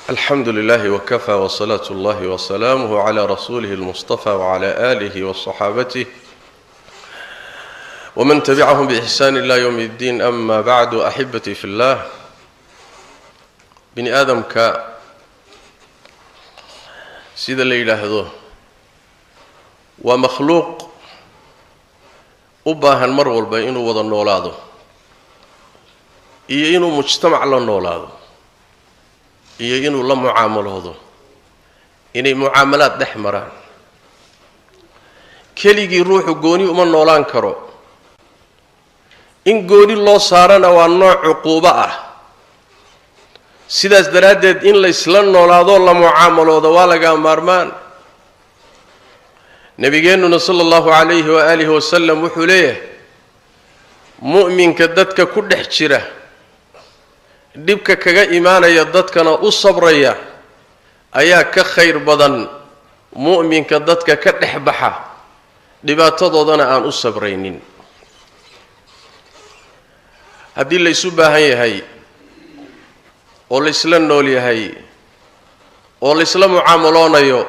الحمد لله وكفى وصلاة الله وسلامه على رسوله المصطفى وعلى آله وصحابته ومن تبعهم بإحسان إلى يوم الدين. أما بعد أحبتي في الله، بني آدم سيد الليلة هذا ومخلوق أباها المرء والبين وضع النولاده إنه مجتمع للنولاده إنه لا معاملة إنه معاملات دحمران كليجي روح جوني ومن نولان كرو إن جوني الله صارنا والنوع عقوبة سيداس درادد إن الإسلام نولادو لا معاملة ولا جامرمان نبينا صلى الله عليه وآله وسلم وحليه مؤمن كدتك كل حشرة dhibka kaga iimaanaya dadkana u sabraya ayaa ka khayr badan mu'minka dadka ka dhaxbaxa dhibaatadoodana aan u sabraynin. haddii la isu baahan yahay oo la isla nool yahay oo la isla mucaamaloonayo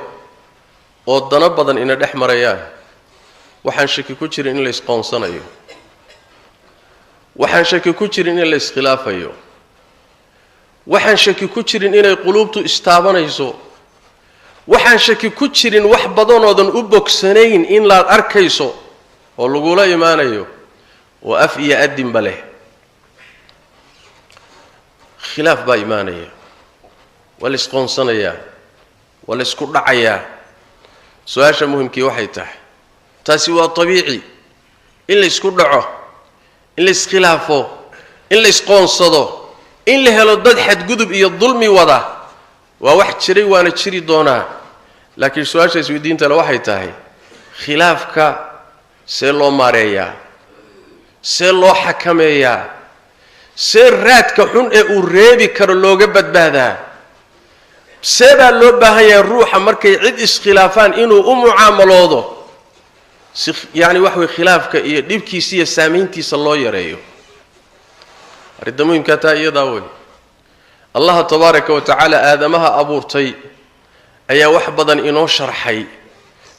oo dana badan ina dhex marayaan, waxaan shaki ku jirin in la isqoonsanayo, waxaan shaki ku jirin in la iskhilaafayo, waxaan shaki ku jirin inay quluubtu istaabanayso, waxaan shaki ku jirin wax badanoodan u bogsanayn in la arkayso oo lagula imaanayo oo af iyo adinba leh. khilaaf baa imaanaya, wala isqoonsanaya, wala isku dhacaya. su'aasha muhiimkii waxay tahay, taasi waa tabiici in la isku dhaco, in la iskhilaafo, in la isqoonsado, in la helo dad xadgudub iyo dulmi wada waa wax jiray waana jiri doonaa. laakiin su'aasha isweydiinta waxay tahay, khilaafka see loo maareeyaa, see loo xakameeyaa, see raadka xun ee uu reebi karo looga badbaadaa, see baa loo baahan yahay ruuxa markay cid iskhilaafaan inuu u mucaamaloodo si wax way khilaafka iyo dhibkiisa iyo saameyntiisa loo yareeyo. arrinta muhiimka taa iyada way Allah tabaaraka wa taala aadamaha abuurtay ayaa wax badan inoo sharxay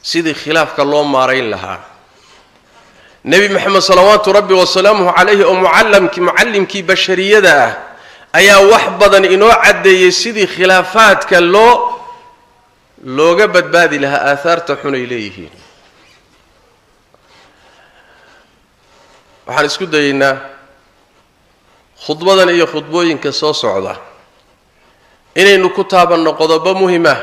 sidii khilaafka loo maareyn lahaa. nabi maxamed salawaatu rabbi wa salaamuhu alayhi oo muallimkii bashariyada ah ayaa wax badan inoo cadeeyay sidii khilaafaadka looga badbaadi lahaa aatharta xun ay leeyihiin. waxaan isku dayaynaa khudbadan iyo khudbooyinka soo socda inaynu ku taabanno qodobo muhiim ah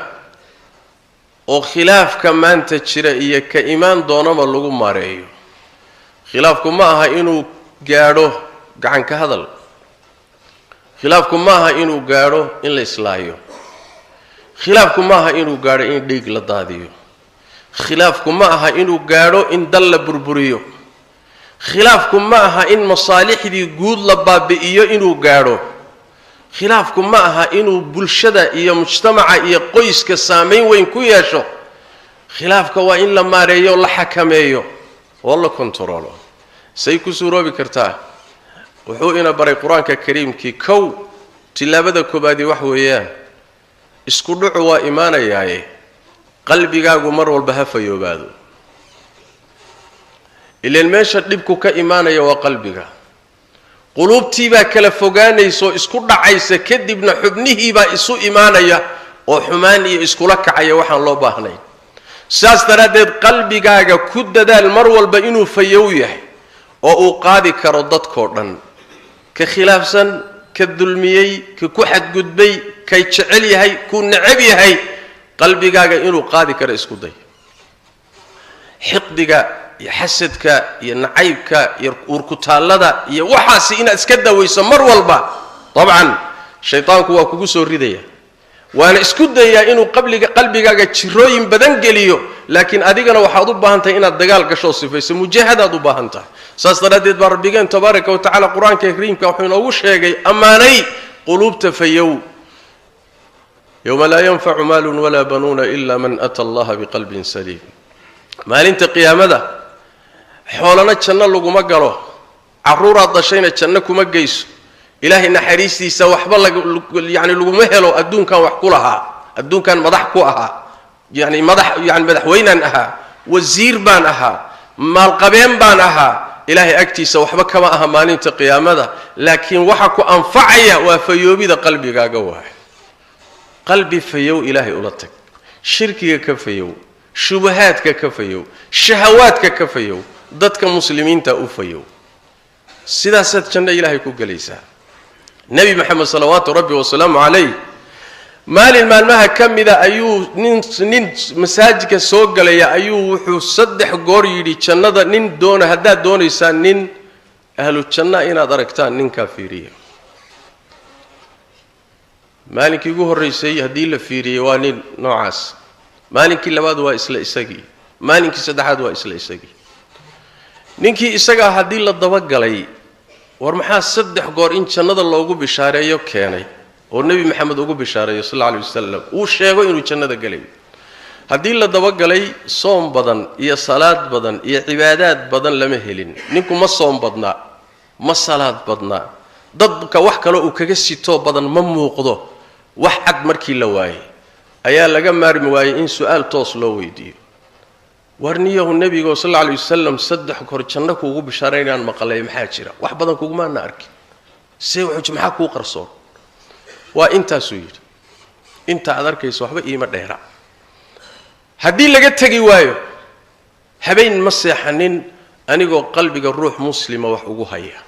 oo khilaafka maanta jira iyo ka imaan doonaba lagu maareeyo. khilaafku ma aha inuu gaadho gacan ka hadal, khilaafku ma aha inuu gaadho in la islaayo, khilaafku ma aha inuu gaadho in dhiig la daadiyo, khilaafku ma aha inuu gaadho in dal la burburiyo, khilaafku ma aha in masaalixdii guud la baabi'iyo inuu gaadho, khilaafku ma aha inuu bulshada iyo mujtamaca iyo qoyska saameyn weyn ku yeesho. khilaafka waa in la maareeyo, la xakameeyo oo la kontrolo. say ku suuroobi kartaa wuxuu ina baray quraanka kariimkii kow tilaabada koobaad wax weeyaan isku dhucu waa imaanayaaye qalbigaagu mar walba ha fayoobaado. ileen meesha dhibku ka imaanaya waa qalbiga, quluubtii baa kala fogaanayso isku dhacaysa, kadibna xubnihii baa isu imaanaya oo xumaan iyo iskula kacaya waxaan loo baahnayn. saas daraadeed qalbigaaga ku dadaal mar walba inuu fayow yahay oo uu qaadi karo dadkoo dhan, ka khilaafsan, ka dulmiyey, ka ku xadgudbay, kay jecel yahay, ku necab yahay, qalbigaaga inuu qaadi karo isku day. xiqdiga iyo xasadka iyo nacaybka iyo urkutaalada iyo waxaasi inaad iska dawayso mar walba. dabcan shaytaanku waa kugu soo ridaya, waana isku dayaa inuu qalbigaaga jirooyin badan geliyo, laakiin adigana waxaad u baahan tahay inaad dagaal gasho sifayso, mujaahadaad u baahan tahay. saas daraadeed baa rabbigeen tabaaraka wa tacaala quraanka kariimka wuxuu inoogu sheegay ammaanay quluubta fayow. yawma laa yanfacu maalun walaa banuuna ila man ata allaha biqalbin saliim. maalinta qiyaamada xoolana janno laguma galo, caruuraad dhashayna janno kuma geyso, ilaahay naxariistiisa waxba yani laguma helo adduunkan wax ku lahaa adduunkan madax ku ahaa yani madaxweynaan ahaa wasiir baan ahaa maalqabeen baan ahaa ilaahay agtiisa waxba kama aha maalinta qiyaamada laakiin waxa ku anfacaya waa fayoobida qalbigaaga waa qalbi fayow ilaahay ula tag shirkiga ka fayow shubahaadka ka fayow shahawaadka ka fayow dadka muslimiinta u fayow sidaasaad janno ilaahay ku galaysaa nabi maxamed salawaatu rabbi wasalaamu calayh maalin maalmaha ka mida ayuu nin masaajidka soo galaya ayuu wuxuu 3 goor yidhi jannada nin doona haddaad doonaysaan nin ahlu janna inaad aragtaan ninkaa fiiriya maalinkii ugu horreysay haddii la fiiriyey waa nin noocaas maalinkii labaad waa isla isagii maalinkii saddexaad waa isla isagii ninkii isaga haddii la dabagalay war maxaa 3 goor in jannada loogu bishaareeyo keenay oo nabi maxamed ugu bishaareeyo sallallahu alayhi wasallam uu sheego inuu jannada galay haddii la dabagalay soom badan iyo salaad badan iyo cibaadaad badan lama helin ninku ma soom badna ma salaad badna dadka wax kale uu kaga sito badan ma muuqdo wax cad markii la waayay ayaa laga maarmi waayay in su'aal toos loo weydiiyo warniyahu nabiga sallallahu alayhi wasallam 3 goor janno kuugu bishaareynaan maqalay maxaa jira wax badan kuuma na arki see wuxuu maxaa ku qarsoon waa intaasuu yidhi inta aad arkayso waxba iima dheera haddii laga tegi waayo habeen ma seexanin anigoo qalbiga ruux muslima wax ugu haya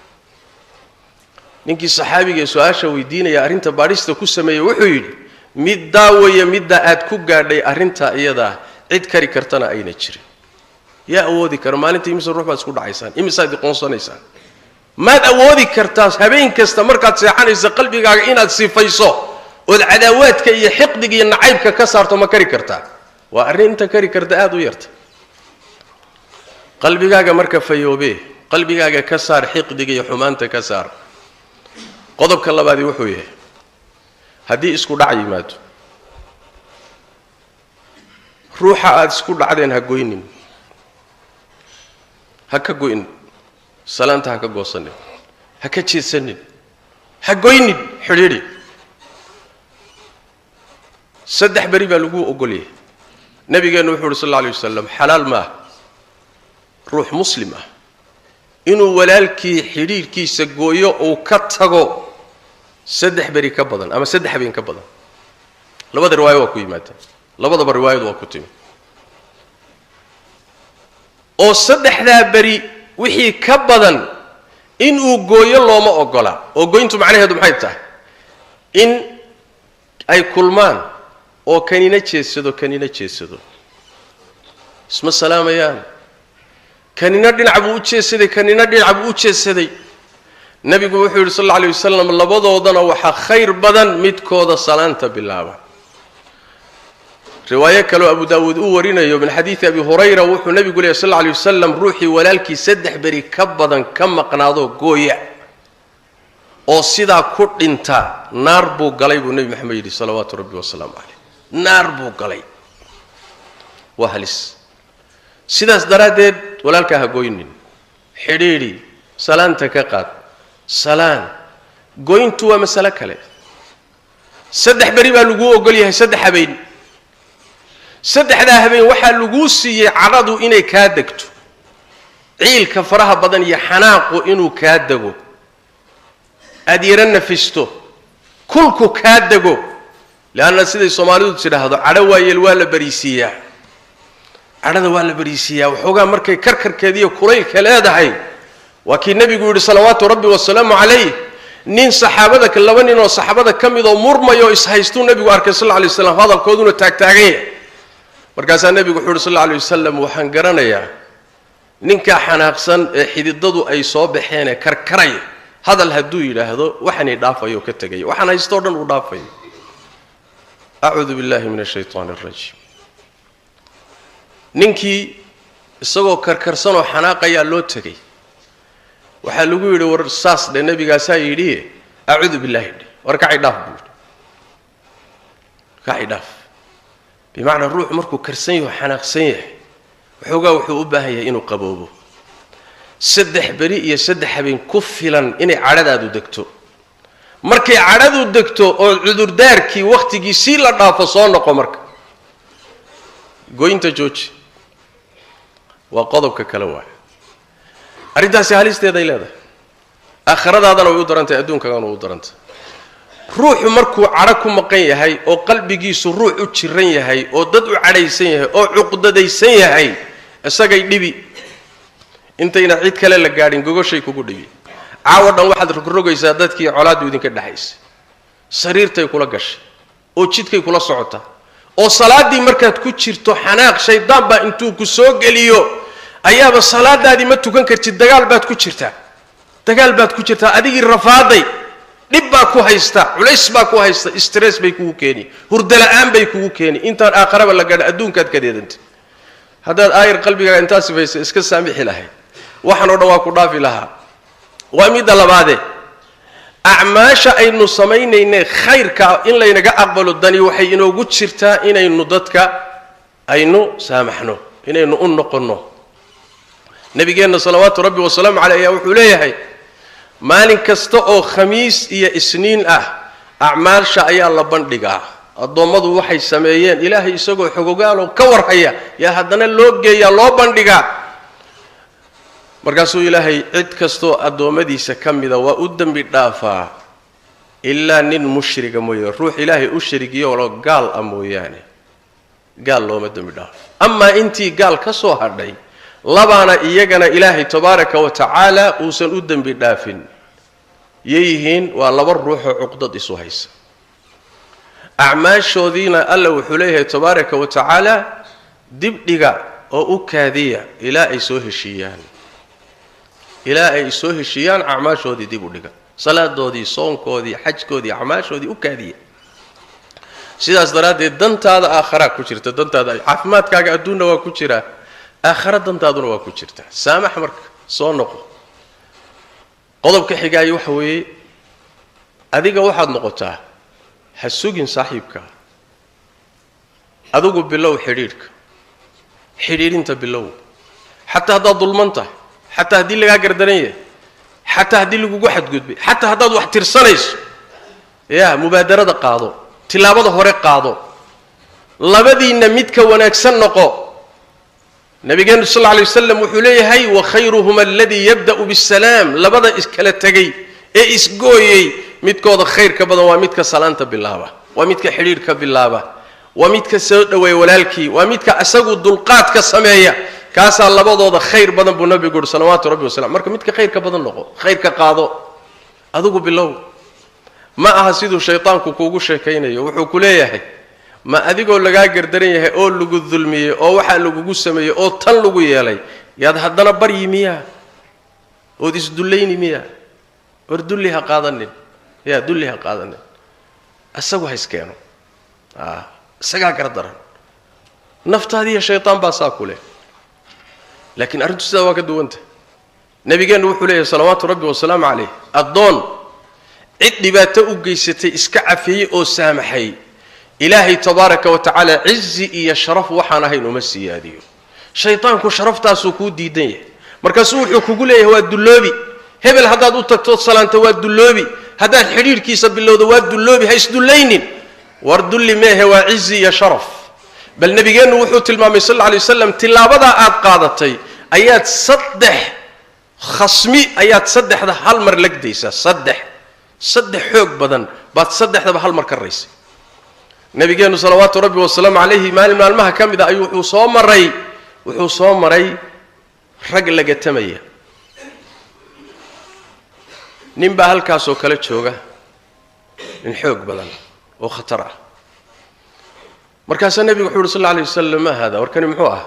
ninkii saxaabiga su'aasha weydiinaya arrinta baadhista ku sameeyay wuxuu yidhi mid daawaya midda aad ku gaadhay arrinta iyada cid kari kartana ayna jirin yaa awoodi karo maalintii imisa ruux baad isku dhacaysaan imisaad qoonsanaysaan maad awoodi kartaa habeen kasta markaad seexanayso qalbigaaga inaad sifayso oo cadaawaadka iyo xiqdiga iyo nacaybka ka saarto ma kari kartaa waa arrinta kari karta aad u yarta qalbigaaga marka fayoobe qalbigaaga ka saar xiqdiga iyo xumaanta ka saar qodobka labaad wuxuu yahay haddii isku dhac yimaado ruuxa aad isku dhacdeen ha goynin ha ka goyn salaanta ha ka goosanin ha ka jeedsanin ha goynin xidhiidhi 3 bari baa lagu ogoliyay nabigeenu wuxuu sallallahu alayhi wasallam xalaal ma ruux muslim ah inuu walaalkii xidhiidhkiisa gooyo oo ka tago 3 bari ka badan ama 3 habeen ka badan labada riwaayo waa ku yimaadeen labadaba riwaayadu waa ku timi oo 3 bari wixii ka badan in uu gooyo looma ogola oo goyntu macnaheedu maxay tahay in ay kulmaan oo kanina jeesado isma salaamayaan kanina dhinac buu u jeesaday kanina dhinac buu u jeesaday nabigu wuxuu yiri sallallahu alayhi wasallam labadoodana waxa khayr badan midkooda salaanta bilaaba riwaayad kale Abu Daawud uu warinayo min xadiis Abi Hurayra wuxuu nabigu leeyahay sallallahu alayhi wasallam ruuxi walaalkii 3 bari ka badan ka maqnaado gooya oo sida ku dhinta naar buu galay buu nabi maxamed yiri sallallahu rabbi wasallam alayhi naar buu galay waa halis sidaas daraadeed walaalka ha gooynin xidhiidhi salaanta ka qaad salaan goyntu waa mas'ala kale 3 bari baa lagu ogol yahay 3 habeen 3 habeen waxa lagu siiyay caradu inay ka degto ciilka faraha badan iyo xanaaqo inuu ka dago adiran nafisto kulku ka dago laana sidii Soomaalidu tiraahdo cadho waayeel waa la bariisiyaa cadhada waa la bariisiyaa waxoogaa markay karkarkeediyo kulaylka leedahay waa kii nabigu yiri salawaatu rabbi wasalaamu calayhi nin saxaabada ka laba nin oo saxaabada kamid oo murmayo is haysto nabigu arkay sallallahu alayhi wasallam hadalkooduna taagtaagay markaas nabigu wuxuu sallallahu alayhi wasallam waxaan garanayaa ninka xanaaqsan ee xididadu ay soo baxeen ee karkaray hadal haduu yiraahdo waxani dhaafayo ka tagay waxaan haysto dhan u dhaafay a'uudu billahi minash shaytaanir rajiim ninkii isagoo karkarsan oo xanaaqaya loo tagay waxa lagu yiri war saas de nabigaasa yiri a'uudu billahi warkacay dhaaf buu kacay dhaaf بمعنى الروح مركو كرسيه وحناقسيه وحوغا وحو u baahan yahay inuu qaboobo 3 bari iyo 3 habeen ku filan inay cadadaadu degto markay cadhadu degto oo cudurdaarkii waqtigiisii la dhaafo soo noqo marka goynta jooji waa qodobka kale waa arrintaasi halisteeday leedahay aakhiradaadana way u darantay adduunkagana way u darantay ruuxu markuu cadho ku maqan yahay oo qalbigiisu ruux u jiran yahay oo dad u cadhaysan yahay oo cuqdadaysan yahay isagay dhibi intayna cid kale la gaadhin gogoshay kugu dhibi caawa dhan waxaad rogrogaysaa dadkii colaadu idinka dhaxaysay sariirtay kula gashay oo jidkay kula socotaa oo salaadii markaad ku jirto xanaaq shaydaan baa intuu ku soo geliyo ayaaba salaadaadii ma tukan kartid dagaal baad ku jirtaa adigii rafaaday dhib baa ku haysta culays baa ku haysta stress bay kugu keeni hurdo la'aan bay kugu keeni intaan aakhiraba la gaadho adduunkaad ka deedantay haddaad aayar qalbigaaga intaas sifaysa iska saamixi lahayd waxaan oo dhan waa ku dhaafi lahaa waa midda labaade acmaasha aynu samaynaynay khayrka in laynaga aqbalo dani waxay inoogu jirtaa inaynu dadka aynu saamaxno inaynu u noqonno nabigeenna salawaatu rabbi wasalaamu caleyh ayaa wuxuu leeyahay maalin kasta oo khamiis iyo isniin ah acmaasha ayaa la bandhigaa addoommadu waxay sameeyeen ilaahay isagoo xogogaaloo ka warhaya yaa haddana loo geeyaa loo bandhigaa markaasuu ilaahay cid kastoo addoommadiisa ka mida waa u dembi dhaafaa ilaa nin mushriga mooye ruux ilaahay u sharigiyo gaal ah mooyaane gaal looma dembi dhaafo amaa intii gaal ka soo hadhay labaana iyagana ilaahay tabaaraka wa tacaala uusan u dembi dhaafin yeeyihiin waa laba ruuxoo cuqdad isu haysa acmaashoodiina alla wuxuu leeyahay tabaaraka wa tacaala dibdhiga oo u kaadiya ilaa ay soo heshiiyaan acmaashoodii dib u dhiga salaadoodii soonkoodii xajkoodii acmaashoodii u kaadiya sidaas daraaddeed dantaada aakharaa ku jirta dantaada caafimaadkaaga adduunna waa ku jiraa aakhara dantaaduna waa ku jirtaa saamax marka soo noqo qodobka xigaayo waxa weeye adiga waxaad noqotaa ha sugin saaxiibka adigu bilow xidhiidhinta bilow xataa haddaad dulman tahay xataa haddii lagaa gardaran yahay xataa haddii lagugu xadgudbay xataa haddaad wax tirsanayso mubaadarada qaado tilaabada hore qaado labadiinna midka wanaagsan noqo nabigeenu sal alla alay wasalam wuxuu leeyahay wakhayruhuma aladii yabda'u bisalaam labada iskala tegay ee isgooyey midkooda khayrka badan waa midka salaanta bilaaba waa midka xidhiidhka bilaaba waa midka soo dhaweeya walaalkii waa midka asagu dulqaadka sameeya kaasaa labadooda khayr badan buu nabigu yidhi salawaatu rabbi wasalam marka midka khayrka badan noqo khayrka qaado adigu bilow ma aha siduu shaytaanku kuugu sheekaynayo wuxuu ku leeyahay ma adigoo lagaa gardaran yahay oo lagu dulmiyey oo waxaa lagugu sameeyey oo tan lagu yeelay yaad haddana baryi miyaa ood isdullayni miyaa war dulli ha qaadanin isagu ha iskeeno isagaa gardaran naftaadiiyo shaytaan baa saa ku leh laakiin arrintu sidaa waa ka duwanta nabigeennu wuxuu leeyahay salawaatu rabbi wasalaamu calayh addoon cid dhibaato u geysatay iska cafeeyey oo saamaxay ilaahay tabaaraka wa tacaala cizi iyo sharaf waxaan ahayn uma siyaadiyo shaytaanku sharaftaasuu kuu diidan yahay markaasuu wuxuu kugu leeyahay waa dulloobi hebel haddaad u tagtood salaanta waa dulloobi haddaad xidhiidhkiisa bilowdo waa dulloobi ha isdullaynin war dulli meehe waa cizi iyo sharaf bal nabigeennu wuxuu tilmaamay sal alla alay wasalam tilaabadaa aad qaadatay ayaad saddexda hal mar lagdaysaa saddex xoog badan baad saddexdaba hal mar ka raysay nabigeennu salawaatu rabbi wasalaamu calayhi maalmaha ka mid a ayuu wuxuu soo maray rag lagatamaya nin baa halkaasoo kale jooga nin xoog badan oo khatar ah markaasaa nebigu wuxuu yidhi sal alla alay wasalam ma haada warkani muxuu ah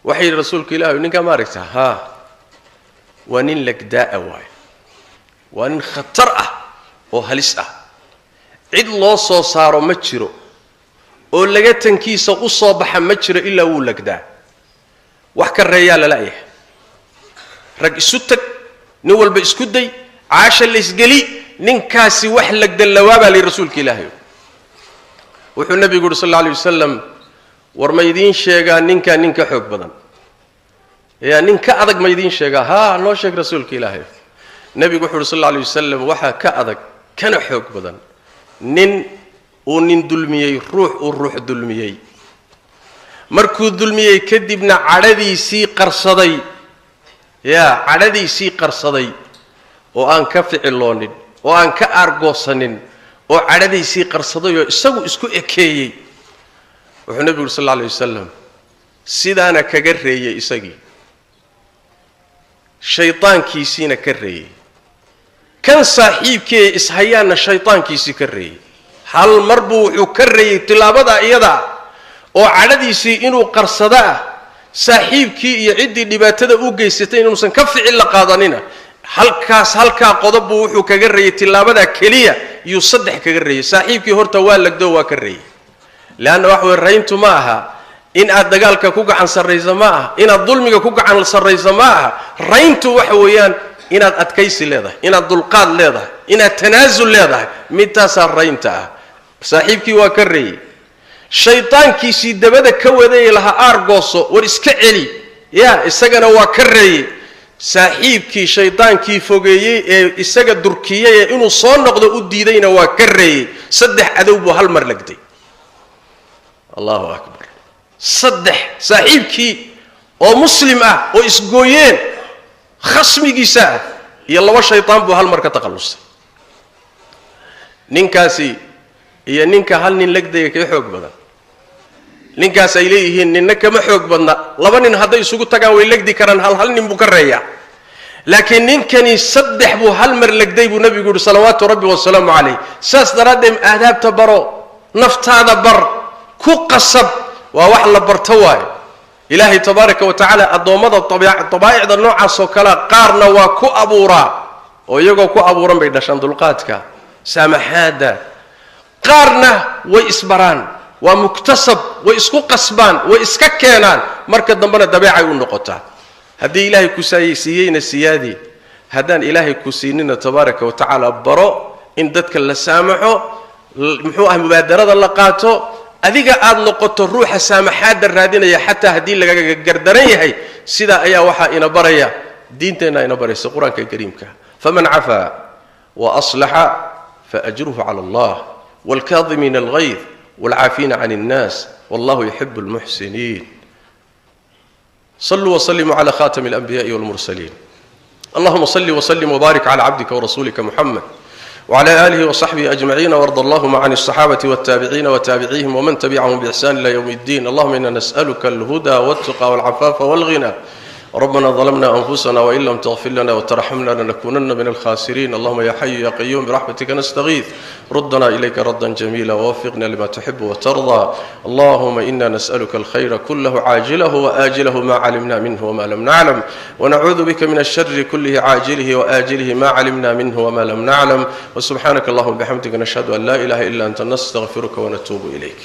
waxay yidhi rasuulka ilaahi ninkaa ma aragtaa haa waa nin lagdaa'a waayo waa nin khatar ah oo halis ah cid loo soo saaro ma jiro oo laga tankiisa u soo baxa ma jiro ilaa wuu lagdaa wax ka reeyaa lala-yahay rag isu tag nin walba isku day caasha laysgeli ninkaasi wax lagdallawaabaa layidhi rasuulka ilaahay wuxuu nabigu yidhi sal alla alay wasalam war ma idiin sheegaa ninkaa nin ka xoog badan nin ka adag ma idiin sheegaa haa noo sheeg rasuulka ilaahay nabigu wuxuu sallallahu alayhi wasallam waxa ka adag kana xoog badan nin uu nin dulmiyay ruux dulmiyay markuu dulmiyay kadibna cadhadiisii qarsaday cadhadiisii qarsaday oo aan ka ficiloonin oo aan ka argoosanin oo cadhadiisii qarsaday oo isagu isku ekeeyay wuxuu nabigu sallallahu alayhi wasallam sidaana kaga reeyay isagii shaytaankiisina ka reeyay kan saaxiibkii ishayaana shaytaankiisii ka reeyay hal marbu wuxuu ka reeyay tilaabada iyada oo cadhadiisii inuu qarsada saaxiibkii iyo cidii dhibaatada u geysatay inuusan ka ficil la qaadanina halka qodob wuxuu kaga reeyay tilaabada kaliya iyo saddex kaga reeyay saaxiibkii horta waa lagdo waa ka reeyay laana wax weyn rayntu ma aha in aad dagaalka ku gacan sareyso ma aha in aad dulmiga ku gacan sareyso ma aha rayntu waxa weeyaan inaad adkaysi leedahay inaad dulqaad leedahay inaad tanaasul leedahay midtaas raynta ah saaxiibkii waa ka reeyay shaytaankiisii dabada ka waday laha argooso war iska celi isagana waa ka reeyay saaxiibkii shaytaankii fogeeyay ee isaga durkiyay inuu soo noqdo u diidayna waa ka reeyay saddex adow buu hal mar lagday Allahu akbar saddex saaxiibkii oo muslim ah oo isgooyeen khasmigiisa iyo laba shaytaan buu hal mar ka taqallusay ninkaasi iyo ninka hal nin lagday ka xoog badan ninkaas ay leeyihiin ninna kama xoog badna laba nin haday isugu tagaan way lagdi karaan hal nin buu ka reeyaa laakiin ninkani saddex buu hal mar lagday buu nabigu salawaatu rabbi wa salaamu alayhi saas daraadeen aadaabta baro naftaada bar ku qasab waa wax la barto waay ilaahi tabaaraka wa taala adoomada tabiicada noocaas oo kala qaarna waa ku abuura oo iyagoo ku abuuran bay dhashan dulqaadka saamaxaada qaarna way isbaraan waa muktasab way isku qasbaan way iska keenaan marka dambana dabeecay u noqotaa hadii ilaahay ku saayisiiyayna siyaadi hadaan ilaahay ku siinina tabaaraka wa taala baro in dadka la saamaxo muxuu ah mubaadarada la qaato adiga aad noqoto ruuxa saamaxaada raadinaya hatta hadii laga gardaran yahay sida ayaa waxa ina baraya diinteena ina baraysa quraanka kariimka faman afa wa aslaha fa ajruhu ala Allah wal kadhimin al ghayth wal afina 'anil nas wallahu yuhibbul muhsinin صلوا وسلموا على خاتم الانبياء والمرسلين اللهم صل وسلم وبارك على عبدك ورسولك محمد وعلى آله وصحبه أجمعين وارض اللهم عن الصحابة والتابعين وتابعيهم ومن تبعهم بإحسان إلى يوم الدين اللهم إنا نسألك الهدى والتقى والعفاف والغنى ربنا ظلمنا أنفسنا وإن لم تغفر لنا وترحمنا لنكونن من الخاسرين اللهم يا حي يا قيوم برحمتك نستغيث ردنا إليك ردا جميلا ووفقنا لما تحب وترضى اللهم إنا نسألك الخير كله عاجله وآجله ما علمنا منه وما لم نعلم ونعوذ بك من الشر كله عاجله وآجله ما علمنا منه وما لم نعلم وسبحانك اللهم بحمدك نشهد أن لا إله إلا أنت نستغفرك ونتوب إليك